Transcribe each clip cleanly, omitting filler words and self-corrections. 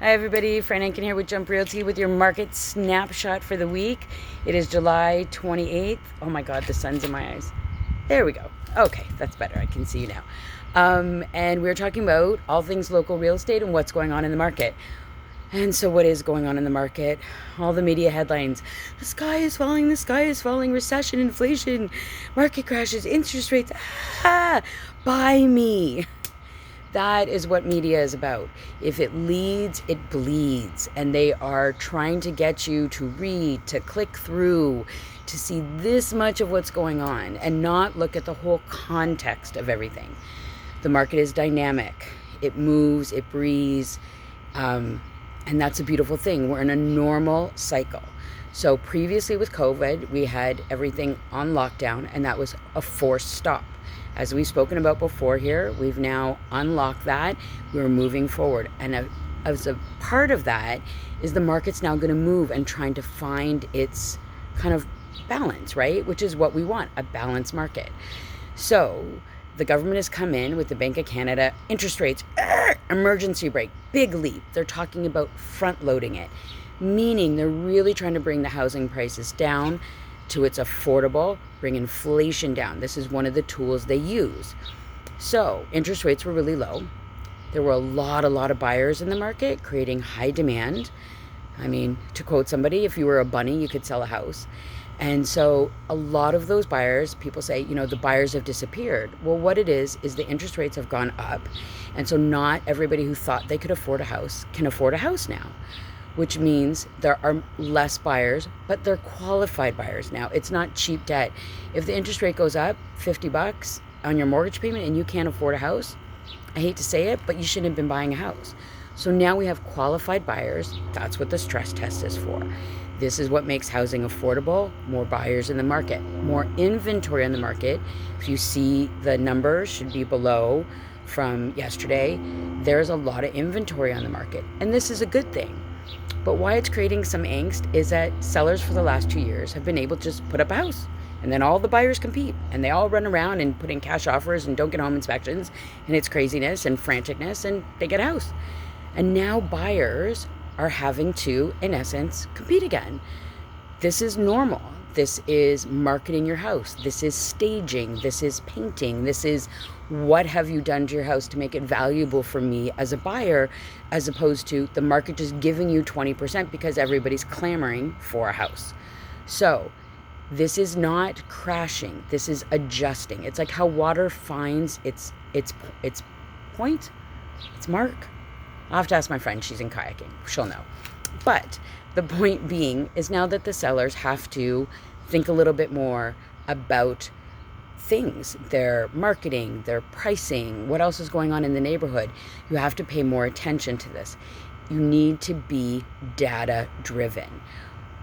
Hi everybody, Fran Enkin here with Jump Realty with your market snapshot for the week. It is July 28th. Oh my God, the sun's in my eyes. There we go. Okay, that's better. I can see you now. And we're talking about all things local real estate and what's going on in the market. And so what is going on in the market? All the media headlines. The sky is falling, recession, inflation, market crashes, interest rates. Ah, buy me. That is what media is about. If it leads, it bleeds. And they are trying to get you to read, to click through, to see this much of what's going on and not look at the whole context of everything. The market is dynamic. It moves, it breathes. And that's a beautiful thing. We're in a normal cycle. So previously with COVID, we had everything on lockdown, and that was a forced stop. As we've spoken about before here, we've now unlocked that. We're moving forward. And as a part of that is the market's now going to move and trying to find its kind of balance, right? Which is what we want, a balanced market. So the government has come in with the Bank of Canada, interest rates, emergency brake, big leap. They're talking about front loading it, meaning they're really trying to bring the housing prices down to it's affordable, bring inflation down. This is one of the tools they use. So interest rates were really low. There were a lot of buyers in the market, creating high demand. I mean, to quote somebody, if you were a bunny, you could sell a house. And so a lot of those buyers, people say, the buyers have disappeared. Well, what it is the interest rates have gone up. And so not everybody who thought they could afford a house can afford a house now, which means there are less buyers, but they're qualified buyers now. It's not cheap debt. If the interest rate goes up $50 on your mortgage payment and you can't afford a house, I hate to say it, but you shouldn't have been buying a house. So now we have qualified buyers. That's what the stress test is for. This is what makes housing affordable, more buyers in the market, more inventory on the market. If you see the numbers should be below from yesterday, there's a lot of inventory on the market. And this is a good thing. But why it's creating some angst is that sellers for the last 2 years have been able to just put up a house. And then all the buyers compete. And they all run around and put in cash offers and don't get home inspections. And it's craziness and franticness and they get a house. And now buyers are having to, in essence, compete again. This is normal. This is marketing your house. This is staging. This is painting. This is what have you done to your house to make it valuable for me as a buyer, as opposed to the market just giving you 20% because everybody's clamoring for a house. So this is not crashing. This is adjusting. It's like how water finds its point, its mark. I'll have to ask my friend. She's in kayaking. She'll know. But the point being is now that the sellers have to think a little bit more about things, their marketing, their pricing, what else is going on in the neighborhood. You have to pay more attention to this. You need to be data driven.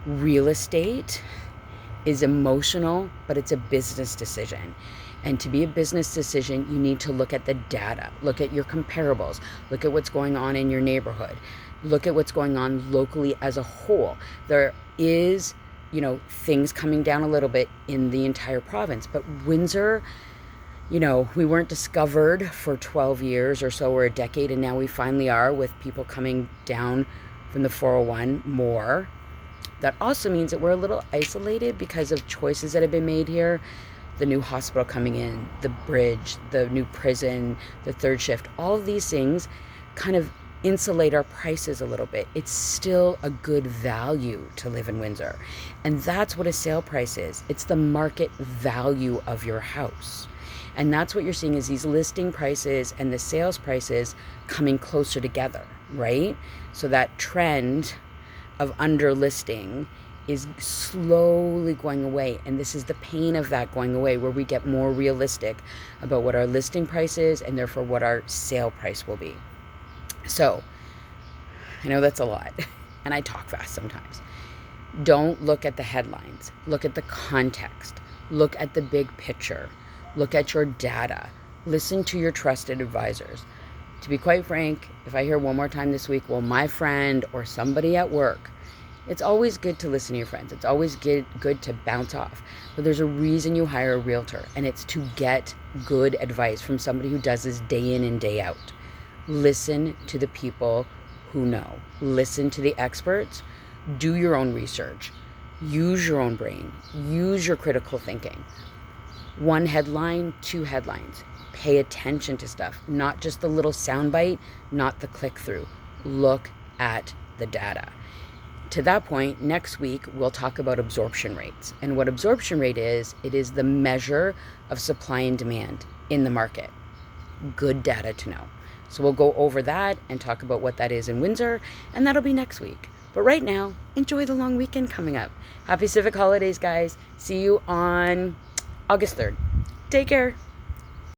Real estate is emotional, but it's a business decision. And to be a business decision, you need to look at the data, look at your comparables, look at what's going on in your neighborhood, look at what's going on locally as a whole. There is, things coming down a little bit in the entire province, but Windsor, we weren't discovered for 12 years or so, or a decade, and now we finally are, with people coming down from the 401 more. That also means that we're a little isolated because of choices that have been made here. The new hospital coming in, the bridge, the new prison, the third shift, all of these things kind of insulate our prices a little bit. It's still a good value to live in Windsor. And that's what a sale price is. It's the market value of your house. And that's what you're seeing is these listing prices and the sales prices coming closer together, right? So that trend of under listing is slowly going away. And this is the pain of that going away, where we get more realistic about what our listing price is and therefore what our sale price will be. So I know that's a lot and I talk fast sometimes. Don't look at the headlines. Look at the context. Look at the big picture. Look at your data. Listen to your trusted advisors. To be quite frank, if I hear one more time this week, well, my friend or somebody at work, it's always good to listen to your friends. It's always good to bounce off. But there's a reason you hire a realtor, and it's to get good advice from somebody who does this day in and day out. Listen to the people who know. Listen to the experts. Do your own research. Use your own brain. Use your critical thinking. One headline, two headlines. Pay attention to stuff, not just the little soundbite, not the click through. Look at the data. To that point, next week, we'll talk about absorption rates. And what absorption rate is, it is the measure of supply and demand in the market. Good data to know. So we'll go over that and talk about what that is in Windsor, and that'll be next week. But right now, enjoy the long weekend coming up. Happy Civic Holidays, guys. See you on August 3rd. Take care.